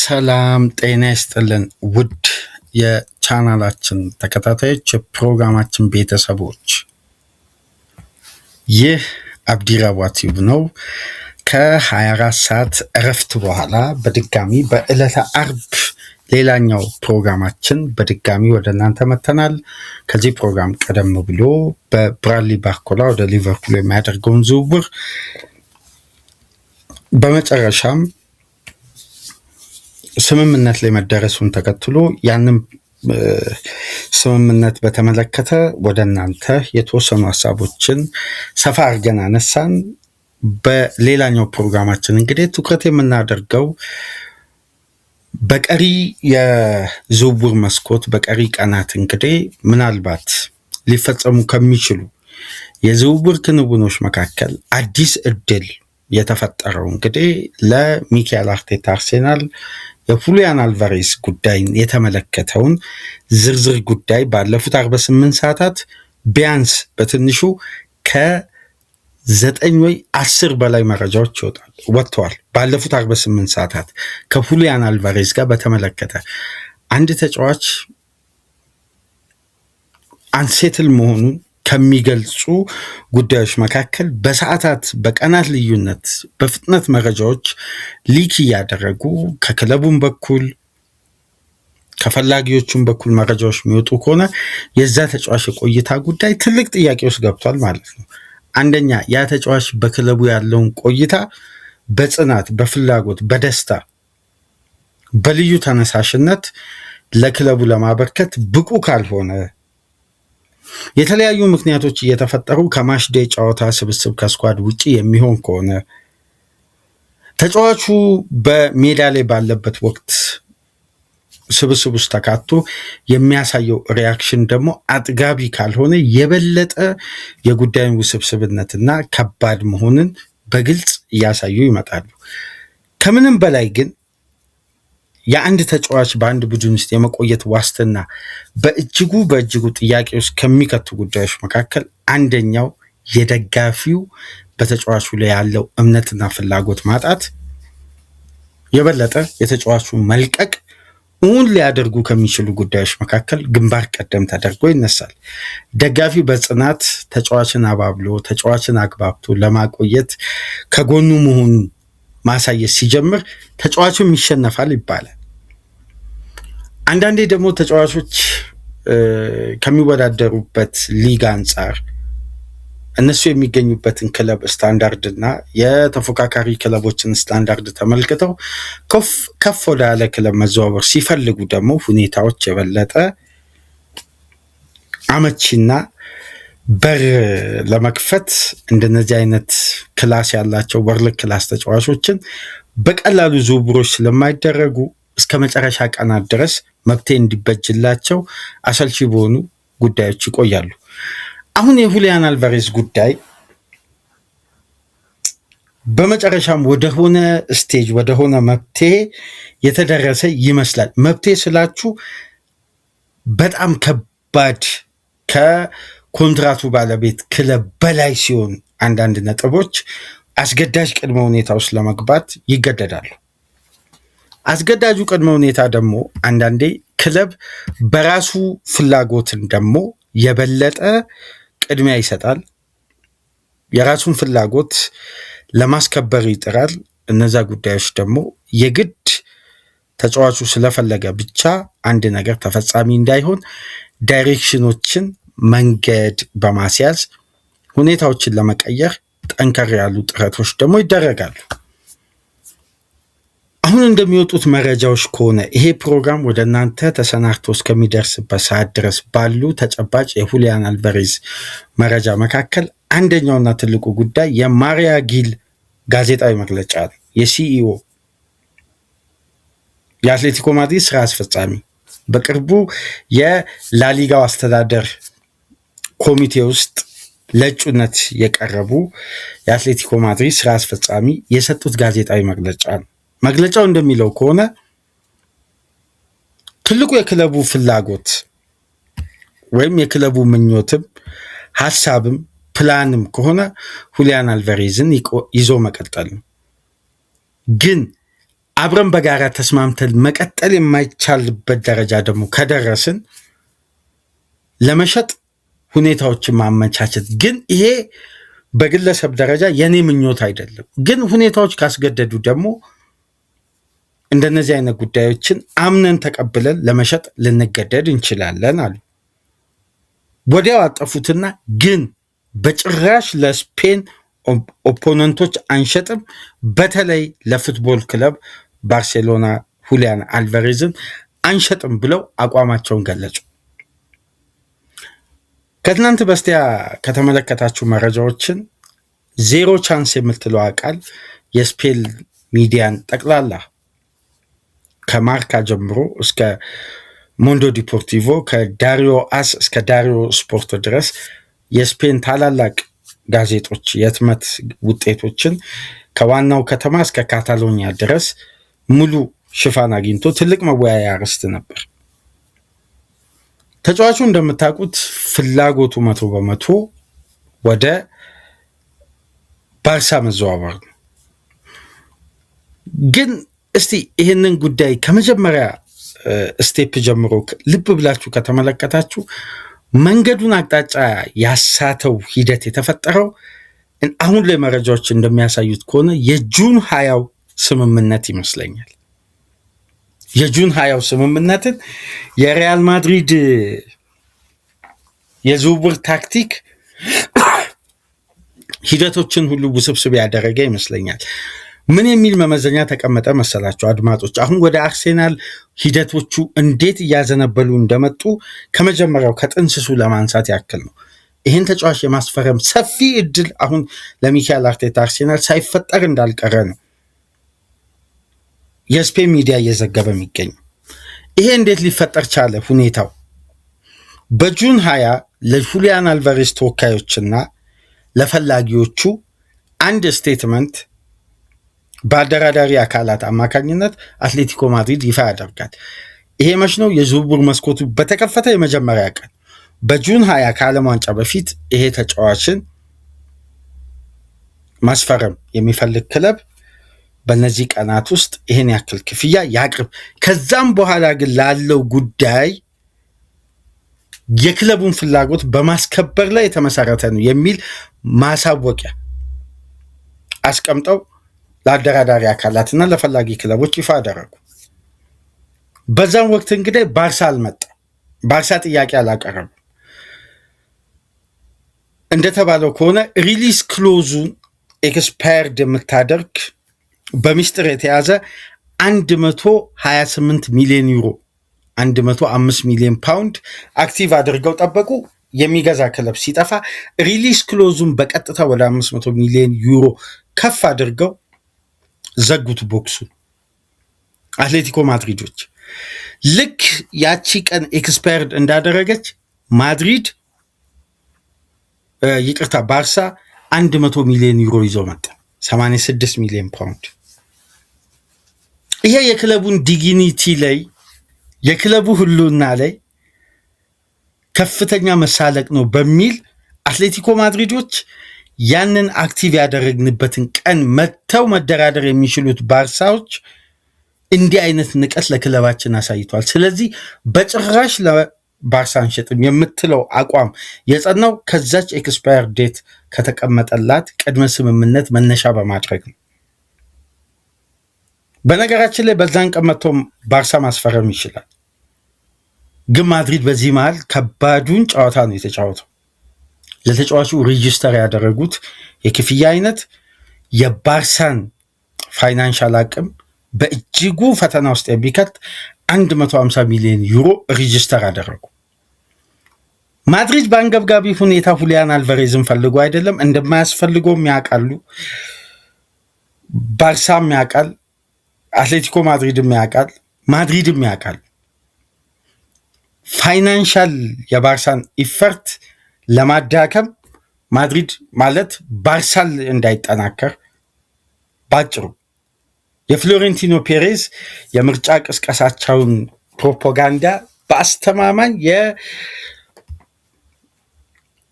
ሰላም ጤና ይስጥልን ውድ የቻናላችን ተከታታዮች የፕሮግራማችን ቤተሰቦች ይህ አብዲራዋ ቲዩብ ነው። ከ24 ሰዓት እረፍት በኋላ በድጋሚ በዕለተ አርብ ሌላኛው ፕሮግራማችን በድጋሚ ወደ እናንተ መተናል። ከዚህ ፕሮግራም ቀደም ብሎ በብራድሊ ባርኮላ ወደ ሊቨርፑል የሚያደርገውን ዝውውር በመጨረሻም ስምምነት ላይ መደረሱን ተከትሎ ያንን ስምምነት በተመለከተ ወደ እናንተ የተወሰኑ ሀሳቦችን ሰፋ አድርገን አነሳን። በሌላኛው ፕሮግራማችን እንግዲህ ትኩረት የምናደርገው በቀሪ የዝውውር መስኮት በቀሪ ቀናት እንግዲህ ምናልባት ሊፈጸሙ ከሚችሉ የዝውውር ክንውኖች መካከል አዲስ እድል የተፈጠረው እንግዲህ ለሚካኤል አርቴታ አርሴናል የሁሊያን አልቫሬዝ ጉዳይን የተመለከተውን ዝርዝር ጉዳይ ባለፉት 48 ሰዓታት ቢያንስ በትንሹ ከ9 ወይ 10 በላይ መረጃዎች ወጥተዋል። ባለፉት 48 ሰዓታት ከሁሊያን አልቫሬዝ ጋር በተመለከተ አንድ ተጫዋች አንሴትል መሆኑን ከሚገልጹ ጉዳዮች መካከል በሰዓታት በቀናት ልዩነት በፍጥነት መረጃዎች ሊክ እያደረጉ ከክለቡም በኩል ከፈላጊዎቹም በኩል መረጃዎች የሚወጡ ከሆነ የዛ ተጫዋች የቆይታ ጉዳይ ትልቅ ጥያቄ ውስጥ ገብቷል ማለት ነው። አንደኛ ያ ተጫዋች በክለቡ ያለውን ቆይታ በጽናት በፍላጎት በደስታ በልዩ ተነሳሽነት ለክለቡ ለማበርከት ብቁ ካልሆነ የተለያዩ ምክንያቶች እየተፈጠሩ ከማሽዴ ጨዋታ ስብስብ ከስኳድ ውጪ የሚሆን ከሆነ ተጫዋቹ በሜዳ ላይ ባለበት ወቅት ስብስብ ውስጥ ተካቶ የሚያሳየው ሪያክሽን ደግሞ አጥጋቢ ካልሆነ የበለጠ የጉዳዩን ውስብስብነትና ከባድ መሆንን በግልጽ እያሳዩ ይመጣሉ። ከምንም በላይ ግን የአንድ ተጫዋች በአንድ ቡድን ውስጥ የመቆየት ዋስትና በእጅጉ ጥያቄ ውስጥ ከሚከቱ ጉዳዮች መካከል አንደኛው የደጋፊው በተጫዋቹ ላይ ያለው እምነትና ፍላጎት ማጣት የበለጠ የተጫዋቹ መልቀቅ እውን ሊያደርጉ ከሚችሉ ጉዳዮች መካከል ግንባር ቀደም ተደርጎ ይነሳል። ደጋፊው በጽናት ተጫዋችን አባብሎ ተጫዋችን አግባብቶ ለማቆየት ከጎኑ መሆኑን ማሳየት ሲጀምር ተጫዋቹም ይሸነፋል ይባላል። አንዳንዴ ደግሞ ተጫዋቾች ከሚወዳደሩበት ሊግ አንጻር እነሱ የሚገኙበትን ክለብ ስታንዳርድና የተፎካካሪ ክለቦችን ስታንዳርድ ተመልክተው ከፍ ወዳለ ክለብ መዘዋወር ሲፈልጉ ደግሞ ሁኔታዎች የበለጠ አመቺና በር ለመክፈት እንደነዚህ አይነት ክላስ ያላቸው ወርልድ ክላስ ተጫዋቾችን በቀላሉ ዝውውሮች ስለማይደረጉ እስከ መጨረሻ ቀናት ድረስ መብቴ እንዲበጅላቸው አሰልቺ በሆኑ ጉዳዮች ይቆያሉ። አሁን የሁሊያን አልቫሬዝ ጉዳይ በመጨረሻም ወደሆነ ስቴጅ ወደሆነ መብቴ የተደረሰ ይመስላል። መብቴ ስላችሁ በጣም ከባድ ከኮንትራቱ ባለቤት ክለብ በላይ ሲሆን አንዳንድ ነጥቦች አስገዳጅ ቅድመ ሁኔታ ውስጥ ለመግባት ይገደዳሉ። አስገዳጁ ቅድመ ሁኔታ ደግሞ አንዳንዴ ክለብ በራሱ ፍላጎትን ደግሞ የበለጠ ቅድሚያ ይሰጣል። የራሱን ፍላጎት ለማስከበር ይጥራል። እነዛ ጉዳዮች ደግሞ የግድ ተጫዋቹ ስለፈለገ ብቻ አንድ ነገር ተፈጻሚ እንዳይሆን ዳይሬክሽኖችን መንገድ በማስያዝ ሁኔታዎችን ለመቀየር ጠንከር ያሉ ጥረቶች ደግሞ ይደረጋሉ። አሁን እንደሚወጡት መረጃዎች ከሆነ ይሄ ፕሮግራም ወደ እናንተ ተሰናድቶ እስከሚደርስበት ሰዓት ድረስ ባሉ ተጨባጭ የሁሊያን አልቫሬዝ መረጃ መካከል አንደኛውና ትልቁ ጉዳይ የማሪያ ጊል ጋዜጣዊ መግለጫ ነው። የሲኢኦ የአትሌቲኮ ማድሪድ ስራ አስፈጻሚ በቅርቡ የላሊጋው አስተዳደር ኮሚቴ ውስጥ ለእጩነት የቀረቡ የአትሌቲኮ ማድሪድ ስራ አስፈጻሚ የሰጡት ጋዜጣዊ መግለጫ ነው። መግለጫው እንደሚለው ከሆነ ትልቁ የክለቡ ፍላጎት ወይም የክለቡ ምኞትም ሀሳብም ፕላንም ከሆነ ሁሊያን አልቫሬዝን ይዞ መቀጠል ነው። ግን አብረን በጋራ ተስማምተን መቀጠል የማይቻልበት ደረጃ ደግሞ ከደረስን ለመሸጥ ሁኔታዎችን ማመቻቸት። ግን ይሄ በግለሰብ ደረጃ የኔ ምኞት አይደለም። ግን ሁኔታዎች ካስገደዱ ደግሞ እንደነዚህ አይነት ጉዳዮችን አምነን ተቀብለን ለመሸጥ ልንገደድ እንችላለን አሉ። ወዲያው አጠፉትና ግን በጭራሽ ለስፔን ኦፖነንቶች አንሸጥም፣ በተለይ ለፉትቦል ክለብ ባርሴሎና ሁሊያን አልቫሬዝን አንሸጥም ብለው አቋማቸውን ገለጹ። ከትናንት በስቲያ ከተመለከታችሁ መረጃዎችን ዜሮ ቻንስ የምትለው ቃል የስፔን ሚዲያን ጠቅላላ ከማርካ ጀምሮ እስከ ሞንዶ ዲፖርቲቮ ከዳሪዮ አስ እስከ ዳሪዮ ስፖርት ድረስ የስፔን ታላላቅ ጋዜጦች የህትመት ውጤቶችን ከዋናው ከተማ እስከ ካታሎኒያ ድረስ ሙሉ ሽፋን አግኝቶ ትልቅ መወያያ ርዕስ ነበር። ተጫዋቹ እንደምታውቁት ፍላጎቱ 100% ወደ ባርሳ መዘዋወር ነው። ግን እስቲ ይህንን ጉዳይ ከመጀመሪያ ስቴፕ ጀምሮ ልብ ብላችሁ ከተመለከታችሁ መንገዱን አቅጣጫ ያሳተው ሂደት የተፈጠረው አሁን ላይ መረጃዎች እንደሚያሳዩት ከሆነ የጁን 20 ስምምነት ይመስለኛል። የጁን 20 ስምምነትን የሪያል ማድሪድ የዝውውር ታክቲክ ሂደቶችን ሁሉ ውስብስብ ያደረገ ይመስለኛል። ምን የሚል መመዘኛ ተቀመጠ መሰላቸው አድማጮች? አሁን ወደ አርሴናል ሂደቶቹ እንዴት እያዘነበሉ እንደመጡ ከመጀመሪያው ከጥንስሱ ለማንሳት ያክል ነው። ይህን ተጫዋች የማስፈረም ሰፊ እድል አሁን ለሚካኤል አርቴታ አርሴናል ሳይፈጠር እንዳልቀረ ነው የስፔን ሚዲያ እየዘገበ የሚገኘው። ይሄ እንዴት ሊፈጠር ቻለ? ሁኔታው በጁን 20 ለሁሊያን አልቫሬዝ ተወካዮችና ለፈላጊዎቹ አንድ ስቴትመንት በአደራዳሪ አካላት አማካኝነት አትሌቲኮ ማድሪድ ይፋ ያደርጋል። ይሄ መች ነው? የዝውውር መስኮቱ በተከፈተ የመጀመሪያ ቀን በጁን 20 ከዓለም ዋንጫ በፊት ይሄ ተጫዋችን ማስፈረም የሚፈልግ ክለብ በእነዚህ ቀናት ውስጥ ይሄን ያክል ክፍያ ያቅርብ። ከዛም በኋላ ግን ላለው ጉዳይ የክለቡን ፍላጎት በማስከበር ላይ የተመሰረተ ነው የሚል ማሳወቂያ አስቀምጠው ለአደራዳሪ አካላትና ለፈላጊ ክለቦች ይፋ አደረጉ። በዛም ወቅት እንግዲህ ባርሳ አልመጣ፣ ባርሳ ጥያቄ አላቀረቡ። እንደተባለው ከሆነ ሪሊስ ክሎዙን ኤክስፓየርድ የምታደርግ በሚስጥር የተያዘ 128 ሚሊዮን ዩሮ 105 ሚሊዮን ፓውንድ አክቲቭ አድርገው ጠበቁ። የሚገዛ ክለብ ሲጠፋ ሪሊስ ክሎዙን በቀጥታ ወደ 500 ሚሊዮን ዩሮ ከፍ አድርገው ዘጉት ቦክሱን። አትሌቲኮ ማድሪዶች ልክ ያቺ ቀን ኤክስፓየርድ እንዳደረገች ማድሪድ ባርሳ 100 ሚሊዮን ዩሮ ይዞ መጣ፣ 86 ሚሊዮን ፓውንድ። ይሄ የክለቡን ዲግኒቲ ላይ የክለቡ ሁሉና ላይ ከፍተኛ መሳለቅ ነው በሚል አትሌቲኮ ማድሪዶች ያንን አክቲቭ ያደረግንበትን ቀን መተው መደራደር የሚችሉት ባርሳዎች እንዲህ አይነት ንቀት ለክለባችን አሳይቷል። ስለዚህ በጭራሽ ለባርሳ አንሸጥም የምትለው አቋም የጸናው ከዛች ኤክስፓየር ዴት ከተቀመጠላት ቅድመ ስምምነት መነሻ በማድረግ ነው። በነገራችን ላይ በዛን ቀን መጥቶ ባርሳ ማስፈረም ይችላል። ግን ማድሪድ በዚህ መሃል ከባዱን ጨዋታ ነው የተጫወተው። ለተጫዋቹ ሬጂስተር ያደረጉት የክፍያ አይነት የባርሳን ፋይናንሻል አቅም በእጅጉ ፈተና ውስጥ የሚከት 150 ሚሊዮን ዩሮ ሬጂስተር አደረጉ። ማድሪድ በአንገብጋቢ ሁኔታ ሁሊያን አልቫሬዝን ፈልጎ አይደለም፣ እንደማያስፈልገውም ያውቃሉ። ባርሳም ያውቃል፣ አትሌቲኮ ማድሪድም ያውቃል፣ ማድሪድም ያውቃል። ፋይናንሻል የባርሳን ኢፈርት ለማዳከም ማድሪድ ማለት ባርሳል እንዳይጠናከር ባጭሩ የፍሎሬንቲኖ ፔሬዝ የምርጫ ቅስቀሳቸውን ፕሮፓጋንዳ በአስተማማኝ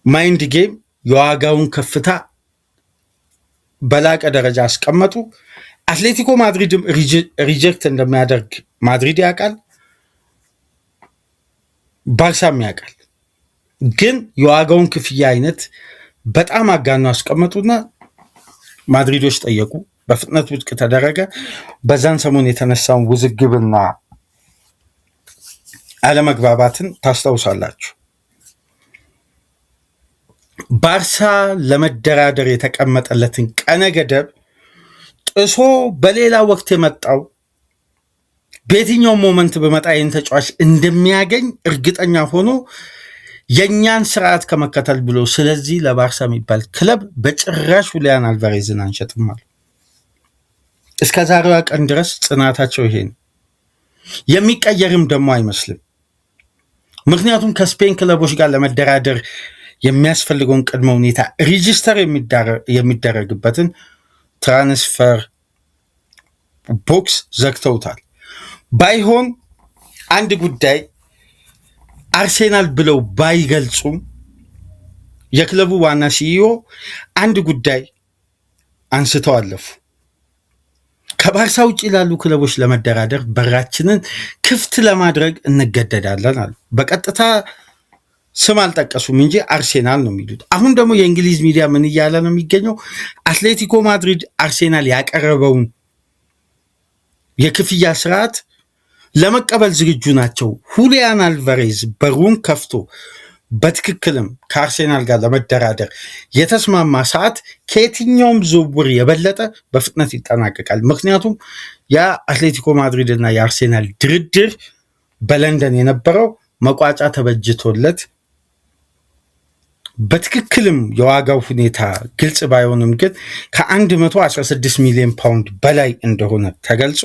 የማይንድ ጌም የዋጋውን ከፍታ በላቀ ደረጃ አስቀመጡ። አትሌቲኮ ማድሪድም ሪጀክት እንደሚያደርግ ማድሪድ ያውቃል፣ ባርሳም ያውቃል። ግን የዋጋውን ክፍያ አይነት በጣም አጋነው አስቀመጡና ማድሪዶች ጠየቁ። በፍጥነት ውድቅ ተደረገ። በዛን ሰሞን የተነሳውን ውዝግብና አለመግባባትን ታስታውሳላችሁ። ባርሳ ለመደራደር የተቀመጠለትን ቀነ ገደብ ጥሶ በሌላ ወቅት የመጣው በየትኛው ሞመንት በመጣ ይህን ተጫዋች እንደሚያገኝ እርግጠኛ ሆኖ የእኛን ስርዓት ከመከተል ብሎ ስለዚህ ለባርሳ የሚባል ክለብ በጭራሽ ሁሊያን አልቫሬዝን አንሸጥም አሉ። እስከ ዛሬዋ ቀን ድረስ ጽናታቸው ይሄ ነው። የሚቀየርም ደግሞ አይመስልም። ምክንያቱም ከስፔን ክለቦች ጋር ለመደራደር የሚያስፈልገውን ቅድመ ሁኔታ ሪጂስተር የሚደረግበትን ትራንስፈር ቦክስ ዘግተውታል። ባይሆን አንድ ጉዳይ አርሴናል ብለው ባይገልጹም የክለቡ ዋና ሲኢኦ አንድ ጉዳይ አንስተው አለፉ። ከባርሳ ውጭ ላሉ ክለቦች ለመደራደር በራችንን ክፍት ለማድረግ እንገደዳለን አሉ። በቀጥታ ስም አልጠቀሱም እንጂ አርሴናል ነው የሚሉት። አሁን ደግሞ የእንግሊዝ ሚዲያ ምን እያለ ነው የሚገኘው? አትሌቲኮ ማድሪድ አርሴናል ያቀረበውን የክፍያ ስርዓት ለመቀበል ዝግጁ ናቸው። ሁሊያን አልቫሬዝ በሩን ከፍቶ በትክክልም ከአርሴናል ጋር ለመደራደር የተስማማ ሰዓት ከየትኛውም ዝውውር የበለጠ በፍጥነት ይጠናቀቃል። ምክንያቱም የአትሌቲኮ ማድሪድ እና የአርሴናል ድርድር በለንደን የነበረው መቋጫ ተበጅቶለት በትክክልም የዋጋው ሁኔታ ግልጽ ባይሆንም ግን ከ116 ሚሊዮን ፓውንድ በላይ እንደሆነ ተገልጾ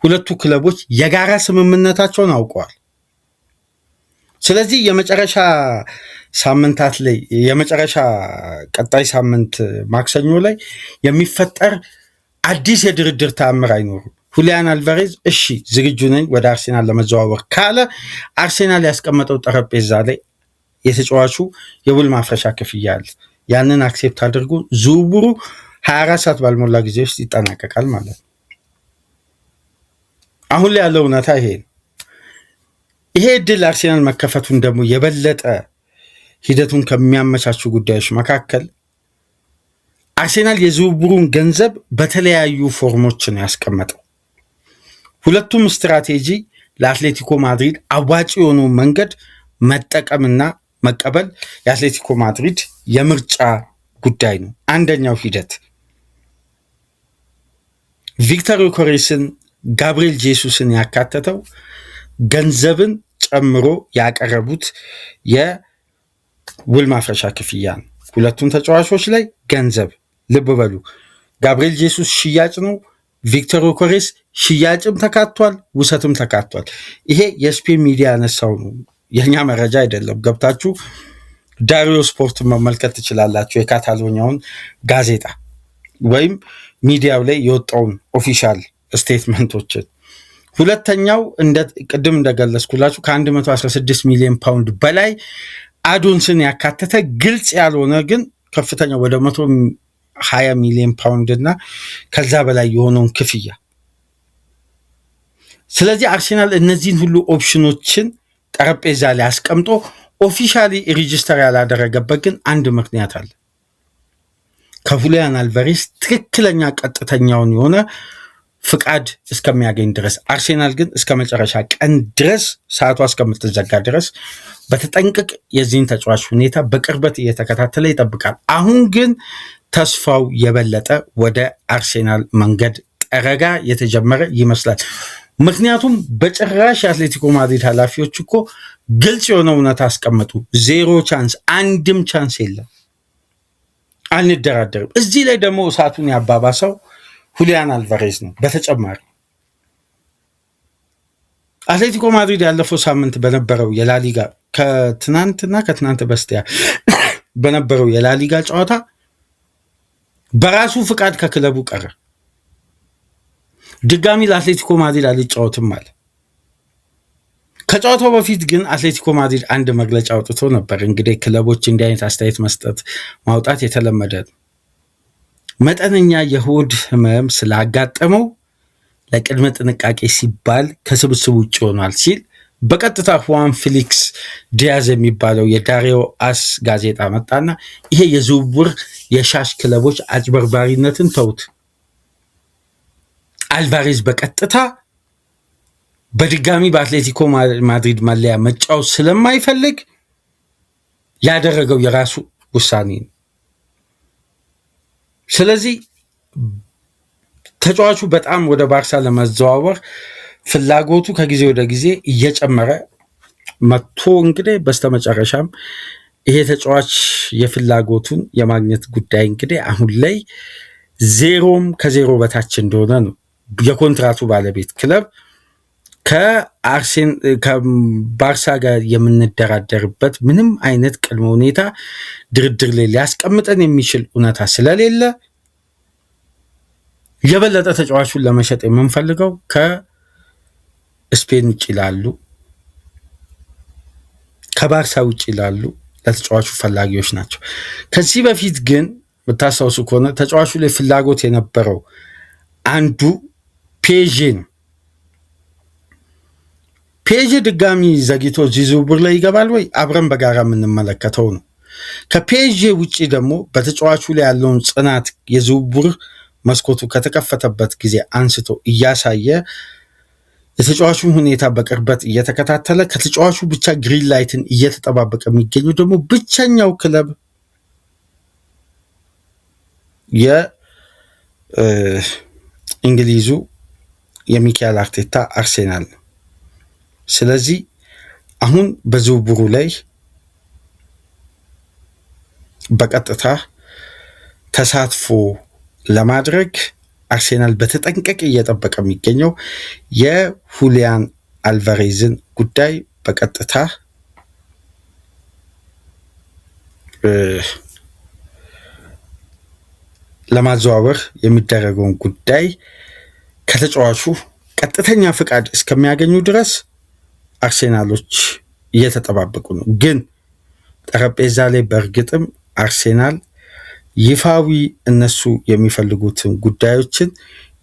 ሁለቱ ክለቦች የጋራ ስምምነታቸውን አውቀዋል። ስለዚህ የመጨረሻ ሳምንታት ላይ የመጨረሻ ቀጣይ ሳምንት ማክሰኞ ላይ የሚፈጠር አዲስ የድርድር ተአምር አይኖርም። ሁሊያን አልቫሬዝ እሺ ዝግጁ ነኝ ወደ አርሴናል ለመዘዋወር ካለ አርሴናል ያስቀመጠው ጠረጴዛ ላይ የተጫዋቹ የውል ማፍረሻ ክፍያ አለ። ያንን አክሴፕት አድርጎ ዝውውሩ 24 ሰዓት ባልሞላ ጊዜ ውስጥ ይጠናቀቃል ማለት ነው። አሁን ላይ ያለው እውነታ ይሄ ነው። ይሄ እድል አርሴናል መከፈቱን ደግሞ የበለጠ ሂደቱን ከሚያመቻቹ ጉዳዮች መካከል አርሴናል የዝውውሩን ገንዘብ በተለያዩ ፎርሞችን ያስቀመጠው። ሁለቱም ስትራቴጂ ለአትሌቲኮ ማድሪድ አዋጭ የሆኑ መንገድ መጠቀምና መቀበል የአትሌቲኮ ማድሪድ የምርጫ ጉዳይ ነው። አንደኛው ሂደት ቪክተር ዮኬሬስን፣ ጋብሪኤል ጄሱስን ያካተተው ገንዘብን ጨምሮ ያቀረቡት የውል ማፍረሻ ክፍያ ነው። ሁለቱም ተጫዋቾች ላይ ገንዘብ ልብ በሉ። ጋብሪኤል ጄሱስ ሽያጭ ነው። ቪክተር ዮኬሬስ ሽያጭም ተካቷል፣ ውሰትም ተካቷል። ይሄ የስፔን ሚዲያ ያነሳው ነው፣ የኛ መረጃ አይደለም። ገብታችሁ ዳሪዮ ስፖርት መመልከት ትችላላችሁ፣ የካታሎኒያውን ጋዜጣ ወይም ሚዲያው ላይ የወጣውን ኦፊሻል ስቴትመንቶችን። ሁለተኛው ቅድም እንደገለጽኩላችሁ ከ116 ሚሊዮን ፓውንድ በላይ አዶንስን ያካተተ ግልጽ ያልሆነ ግን ከፍተኛ ወደ 120 ሚሊዮን ፓውንድ እና ከዛ በላይ የሆነውን ክፍያ። ስለዚህ አርሴናል እነዚህን ሁሉ ኦፕሽኖችን ጠረጴዛ ላይ አስቀምጦ ኦፊሻሊ ሬጂስተር ያላደረገበት ግን አንድ ምክንያት አለ። ከሁሊያን አልቫሬዝ ትክክለኛ ቀጥተኛውን የሆነ ፍቃድ እስከሚያገኝ ድረስ አርሴናል ግን እስከ መጨረሻ ቀን ድረስ ሰዓቷ እስከምትዘጋ ድረስ በተጠንቅቅ የዚህን ተጫዋች ሁኔታ በቅርበት እየተከታተለ ይጠብቃል። አሁን ግን ተስፋው የበለጠ ወደ አርሴናል መንገድ ጠረጋ የተጀመረ ይመስላል። ምክንያቱም በጭራሽ የአትሌቲኮ ማድሪድ ኃላፊዎች እኮ ግልጽ የሆነ እውነት አስቀመጡ። ዜሮ ቻንስ፣ አንድም ቻንስ የለም፣ አንደራደርም። እዚህ ላይ ደግሞ እሳቱን ያባባሰው ሁሊያን አልቫሬዝ ነው። በተጨማሪ አትሌቲኮ ማድሪድ ያለፈው ሳምንት በነበረው የላሊጋ ከትናንት በስቲያ በነበረው የላሊጋ ጨዋታ በራሱ ፍቃድ ከክለቡ ቀረ። ድጋሚ ለአትሌቲኮ ማድሪድ አልጫወትም አለ። ከጨዋታው በፊት ግን አትሌቲኮ ማድሪድ አንድ መግለጫ አውጥቶ ነበር። እንግዲህ ክለቦች እንዲህ አይነት አስተያየት ማውጣት የተለመደ ነው። መጠነኛ የሆድ ህመም ስላጋጠመው ለቅድመ ጥንቃቄ ሲባል ከስብስብ ውጭ ሆኗል ሲል በቀጥታ ሁዋን ፊሊክስ ዲያዝ የሚባለው የዳሪዮ አስ ጋዜጣ መጣና ይሄ የዝውውር የሻሽ ክለቦች አጭበርባሪነትን ተውት፣ አልቫሬዝ በቀጥታ በድጋሚ በአትሌቲኮ ማድሪድ መለያ መጫወት ስለማይፈልግ ያደረገው የራሱ ውሳኔ ነው። ስለዚህ ተጫዋቹ በጣም ወደ ባርሳ ለመዘዋወር ፍላጎቱ ከጊዜ ወደ ጊዜ እየጨመረ መጥቶ እንግዲህ በስተመጨረሻም ይሄ ተጫዋች የፍላጎቱን የማግኘት ጉዳይ እንግዲህ አሁን ላይ ዜሮም ከዜሮ በታች እንደሆነ ነው የኮንትራቱ ባለቤት ክለብ ከባርሳ ጋር የምንደራደርበት ምንም አይነት ቅድመ ሁኔታ ድርድር ላይ ሊያስቀምጠን የሚችል እውነታ ስለሌለ የበለጠ ተጫዋቹን ለመሸጥ የምንፈልገው ከስፔን ውጭ ላሉ ከባርሳ ውጭ ላሉ ለተጫዋቹ ፈላጊዎች ናቸው። ከዚህ በፊት ግን የምታስታውሱ ከሆነ ተጫዋቹ ላይ ፍላጎት የነበረው አንዱ ፒኤስጂ ነው። ፒኤስጂ ድጋሚ ዘግይቶ እዚህ ዝውውር ላይ ይገባል ወይ? አብረን በጋራ የምንመለከተው ነው። ከፒኤስጂ ውጭ ደግሞ በተጫዋቹ ላይ ያለውን ጽናት የዝውውር መስኮቱ ከተከፈተበት ጊዜ አንስቶ እያሳየ የተጫዋቹን ሁኔታ በቅርበት እየተከታተለ ከተጫዋቹ ብቻ ግሪን ላይትን እየተጠባበቀ የሚገኘው ደግሞ ብቸኛው ክለብ የእንግሊዙ የሚካኤል አርቴታ አርሴናል ነው። ስለዚህ አሁን በዝውውሩ ላይ በቀጥታ ተሳትፎ ለማድረግ አርሴናል በተጠንቀቅ እየጠበቀ የሚገኘው የሁሊያን አልቫሬዝን ጉዳይ በቀጥታ ለማዘዋወር የሚደረገውን ጉዳይ ከተጫዋቹ ቀጥተኛ ፍቃድ እስከሚያገኙ ድረስ አርሴናሎች እየተጠባበቁ ነው። ግን ጠረጴዛ ላይ በእርግጥም አርሴናል ይፋዊ እነሱ የሚፈልጉትን ጉዳዮችን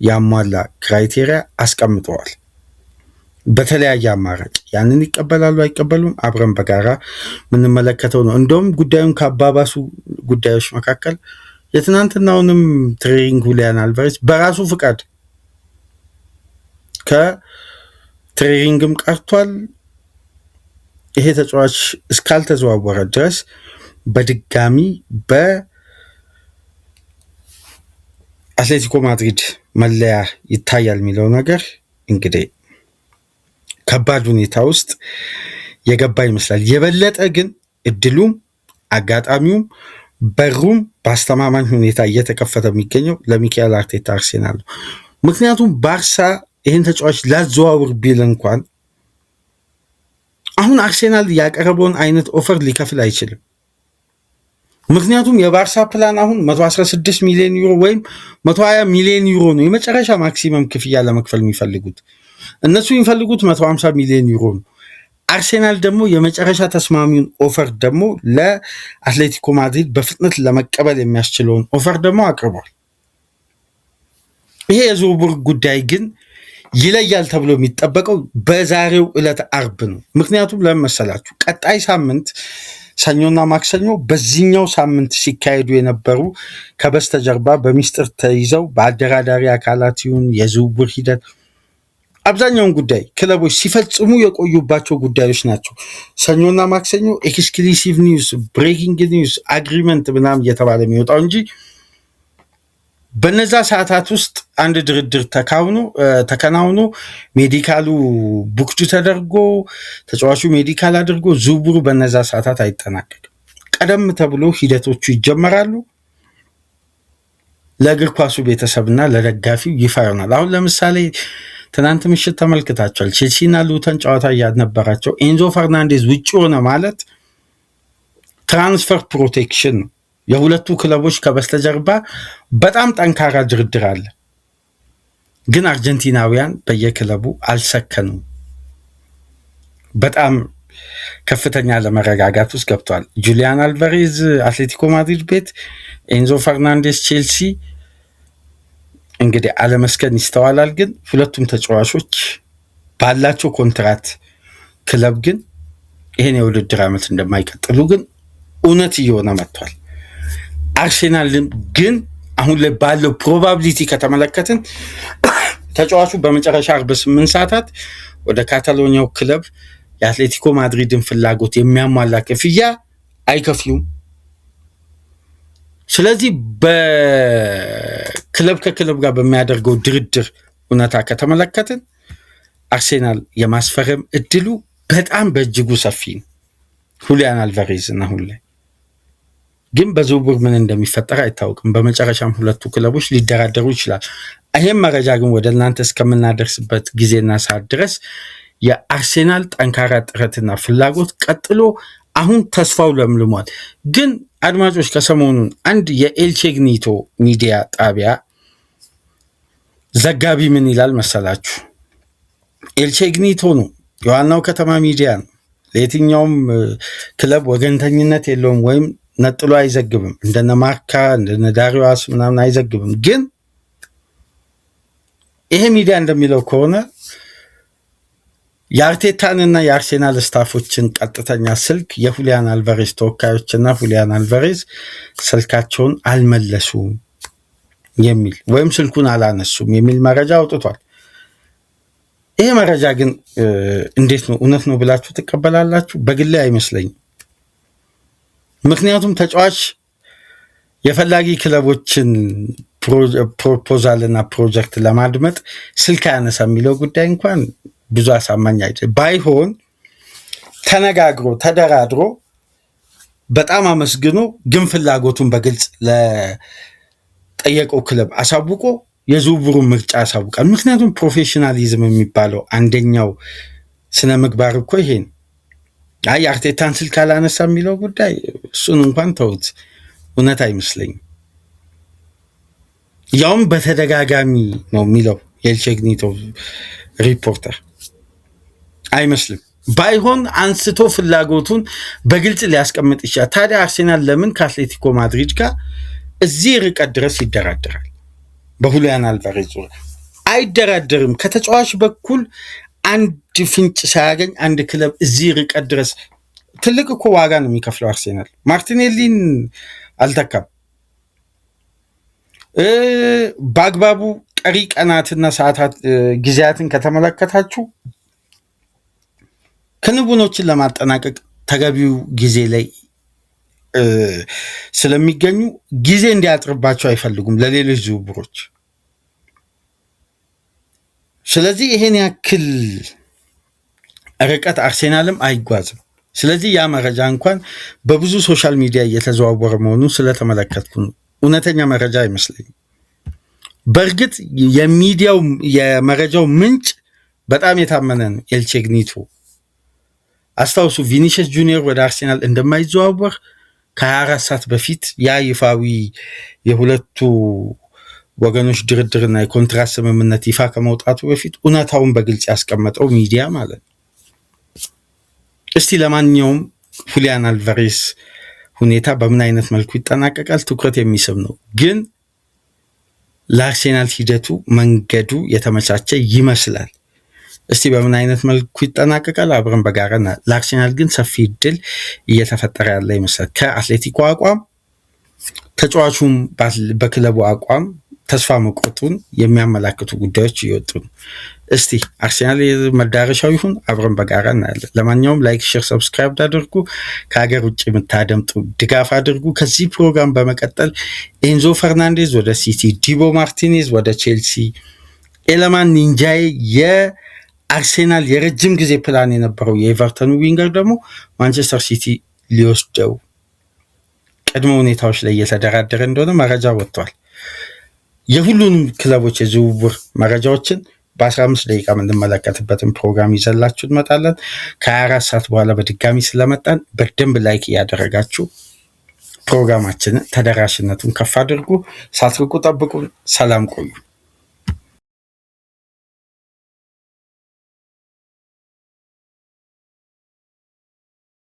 ያሟላ ክራይቴሪያ አስቀምጠዋል። በተለያየ አማራጭ ያንን ይቀበላሉ አይቀበሉም አብረን በጋራ የምንመለከተው ነው። እንደውም ጉዳዩን ከአባባሱ ጉዳዮች መካከል የትናንትናውንም ትሬኒንግ ሁሊያን አልቫሬዝ በራሱ ፍቃድ ከትሬኒንግም ቀርቷል። ይሄ ተጫዋች እስካልተዘዋወረ ድረስ በድጋሚ በአትሌቲኮ ማድሪድ መለያ ይታያል የሚለው ነገር እንግዲህ ከባድ ሁኔታ ውስጥ የገባ ይመስላል። የበለጠ ግን እድሉም አጋጣሚውም በሩም በአስተማማኝ ሁኔታ እየተከፈተ የሚገኘው ለሚካኤል አርቴታ አርሴናል ነው። ምክንያቱም ባርሳ ይህን ተጫዋች ላዘዋውር ቢል እንኳን አሁን አርሴናል ያቀረበውን አይነት ኦፈር ሊከፍል አይችልም። ምክንያቱም የባርሳ ፕላን አሁን 116 ሚሊዮን ዩሮ ወይም 120 ሚሊዮን ዩሮ ነው የመጨረሻ ማክሲመም ክፍያ ለመክፈል የሚፈልጉት። እነሱ የሚፈልጉት 150 ሚሊዮን ዩሮ ነው። አርሴናል ደግሞ የመጨረሻ ተስማሚውን ኦፈር ደግሞ ለአትሌቲኮ ማድሪድ በፍጥነት ለመቀበል የሚያስችለውን ኦፈር ደግሞ አቅርቧል። ይሄ የዝውውር ጉዳይ ግን ይለያል ተብሎ የሚጠበቀው በዛሬው ዕለት አርብ ነው። ምክንያቱም ለምን መሰላችሁ? ቀጣይ ሳምንት ሰኞና ማክሰኞ በዚህኛው ሳምንት ሲካሄዱ የነበሩ ከበስተጀርባ በሚስጥር ተይዘው በአደራዳሪ አካላት ይሁን የዝውውር ሂደት አብዛኛውን ጉዳይ ክለቦች ሲፈጽሙ የቆዩባቸው ጉዳዮች ናቸው። ሰኞና ማክሰኞ ኤክስክሉሲቭ ኒውስ፣ ብሬኪንግ ኒውስ፣ አግሪመንት ምናምን እየተባለ የሚወጣው እንጂ በነዛ ሰዓታት ውስጥ አንድ ድርድር ተከናውኖ ሜዲካሉ ቡክድ ተደርጎ ተጫዋቹ ሜዲካል አድርጎ ዝውውሩ በነዛ ሰዓታት አይጠናቀቅም። ቀደም ተብሎ ሂደቶቹ ይጀመራሉ። ለእግር ኳሱ ቤተሰብና ለደጋፊው ይፋ ይሆናል። አሁን ለምሳሌ ትናንት ምሽት ተመልክታቸዋል። ቼልሲና ሉተን ጨዋታ እያነበራቸው ኤንዞ ፈርናንዴዝ ውጭ ሆነ ማለት ትራንስፈር ፕሮቴክሽን ነው። የሁለቱ ክለቦች ከበስተጀርባ በጣም ጠንካራ ድርድር አለ። ግን አርጀንቲናውያን በየክለቡ አልሰከኑም። በጣም ከፍተኛ ለመረጋጋት ውስጥ ገብቷል። ጁሊያን አልቫሬዝ አትሌቲኮ ማድሪድ ቤት፣ ኤንዞ ፈርናንዴስ ቼልሲ፣ እንግዲህ አለመስከን ይስተዋላል። ግን ሁለቱም ተጫዋቾች ባላቸው ኮንትራት ክለብ ግን ይሄን የውድድር ዓመት እንደማይቀጥሉ ግን እውነት እየሆነ መጥቷል። አርሴናልም ግን አሁን ላይ ባለው ፕሮባቢሊቲ ከተመለከትን ተጫዋቹ በመጨረሻ 48 ሰዓታት ወደ ካታሎኒያው ክለብ የአትሌቲኮ ማድሪድን ፍላጎት የሚያሟላ ክፍያ አይከፍሉም። ስለዚህ በክለብ ከክለብ ጋር በሚያደርገው ድርድር እውነታ ከተመለከትን አርሴናል የማስፈረም እድሉ በጣም በእጅጉ ሰፊ ነው። ሁሊያን አልቫሬዝን አሁን ላይ ግን በዝውውር ምን እንደሚፈጠር አይታወቅም። በመጨረሻም ሁለቱ ክለቦች ሊደራደሩ ይችላል። ይህም መረጃ ግን ወደ እናንተ እስከምናደርስበት ጊዜና ሰዓት ድረስ የአርሴናል ጠንካራ ጥረትና ፍላጎት ቀጥሎ አሁን ተስፋው ለምልሟል። ግን አድማጮች ከሰሞኑን አንድ የኤልቼግኒቶ ሚዲያ ጣቢያ ዘጋቢ ምን ይላል መሰላችሁ? ኤልቼግኒቶ ነው፣ የዋናው ከተማ ሚዲያ ነው። ለየትኛውም ክለብ ወገንተኝነት የለውም ወይም ነጥሎ አይዘግብም። እንደነ ማርካ እንደነ ዳሪዋስ ምናምን አይዘግብም። ግን ይሄ ሚዲያ እንደሚለው ከሆነ የአርቴታንና የአርሴናል ስታፎችን ቀጥተኛ ስልክ የሁሊያን አልቫሬዝ ተወካዮችና ሁሊያን አልቫሬዝ ስልካቸውን አልመለሱም የሚል ወይም ስልኩን አላነሱም የሚል መረጃ አውጥቷል። ይሄ መረጃ ግን እንዴት ነው እውነት ነው ብላችሁ ትቀበላላችሁ? በግሌ አይመስለኝም። ምክንያቱም ተጫዋች የፈላጊ ክለቦችን ፕሮፖዛልና ፕሮጀክት ለማድመጥ ስልክ አያነሳ የሚለው ጉዳይ እንኳን ብዙ አሳማኝ አይደለም። ባይሆን ተነጋግሮ ተደራድሮ በጣም አመስግኖ ግን ፍላጎቱን በግልጽ ለጠየቀው ክለብ አሳውቆ የዝውውሩን ምርጫ ያሳውቃል። ምክንያቱም ፕሮፌሽናሊዝም የሚባለው አንደኛው ስነ ምግባር እኮ ይሄ ነው። የአርቴታን ስልክ አላነሳ የሚለው ጉዳይ እሱን እንኳን ተውት፣ እውነት አይመስለኝም። ያውም በተደጋጋሚ ነው የሚለው የኤልቼግኒቶ ሪፖርተር አይመስልም። ባይሆን አንስቶ ፍላጎቱን በግልጽ ሊያስቀምጥ ይችላል። ታዲያ አርሴናል ለምን ከአትሌቲኮ ማድሪድ ጋር እዚህ ርቀት ድረስ ይደራደራል? በሁሊያን አልቫሬዝ ዙሪያ አይደራደርም። ከተጫዋች በኩል አንድ ፍንጭ ሳያገኝ አንድ ክለብ እዚህ ርቀት ድረስ ትልቅ እኮ ዋጋ ነው የሚከፍለው አርሴናል። ማርቲኔሊን አልተካም። በአግባቡ ቀሪ ቀናትና ሰዓታት ጊዜያትን ከተመለከታችሁ ክንውኖችን ለማጠናቀቅ ተገቢው ጊዜ ላይ ስለሚገኙ ጊዜ እንዲያጥርባቸው አይፈልጉም ለሌሎች ዝውውሮች። ስለዚህ ይሄን ያክል ርቀት አርሴናልም አይጓዝም። ስለዚህ ያ መረጃ እንኳን በብዙ ሶሻል ሚዲያ እየተዘዋወረ መሆኑን ስለተመለከትኩ ነው። እውነተኛ መረጃ አይመስለኝም። በእርግጥ የሚዲያው የመረጃው ምንጭ በጣም የታመነ ነው። ኤልቼግኒቶ አስታውሱ፣ ቪኒሲየስ ጁኒየር ወደ አርሴናል እንደማይዘዋወር ከ24 ሰዓት በፊት ያ ይፋዊ የሁለቱ ወገኖች ድርድርና የኮንትራት ስምምነት ይፋ ከመውጣቱ በፊት እውነታውን በግልጽ ያስቀመጠው ሚዲያ ማለት ነው። እስቲ ለማንኛውም ሁሊያን አልቫሬዝ ሁኔታ በምን አይነት መልኩ ይጠናቀቃል? ትኩረት የሚስብ ነው። ግን ለአርሴናል ሂደቱ መንገዱ የተመቻቸ ይመስላል። እስቲ በምን አይነት መልኩ ይጠናቀቃል? አብረን በጋራ ለአርሴናል ግን ሰፊ እድል እየተፈጠረ ያለ ይመስላል። ከአትሌቲኮ አቋም ተጫዋቹም በክለቡ አቋም ተስፋ መቁረጡን የሚያመላክቱ ጉዳዮች እየወጡ ነው። እስቲ አርሴናል መዳረሻው ይሁን፣ አብረን በጋራ እናያለን። ለማንኛውም ላይክ፣ ሼር፣ ሰብስክራይብ አድርጉ። ከሀገር ውጭ የምታደምጡ ድጋፍ አድርጉ። ከዚህ ፕሮግራም በመቀጠል ኤንዞ ፈርናንዴዝ ወደ ሲቲ፣ ዲቦ ማርቲኔዝ ወደ ቼልሲ፣ ኤለማን ኒንጃዬ የአርሴናል የረጅም ጊዜ ፕላን የነበረው የኤቨርተኑ ዊንገር ደግሞ ማንቸስተር ሲቲ ሊወስደው ቅድመ ሁኔታዎች ላይ እየተደራደረ እንደሆነ መረጃ ወጥቷል። የሁሉንም ክለቦች የዝውውር መረጃዎችን በ15 ደቂቃ የምንመለከትበትን ፕሮግራም ይዘላችሁ እንመጣለን። ከ24 ሰዓት በኋላ በድጋሚ ስለመጣን በደንብ ላይክ እያደረጋችሁ ፕሮግራማችንን ተደራሽነቱን ከፍ አድርጉ። ሳትርቁ ጠብቁን። ሰላም ቆዩ።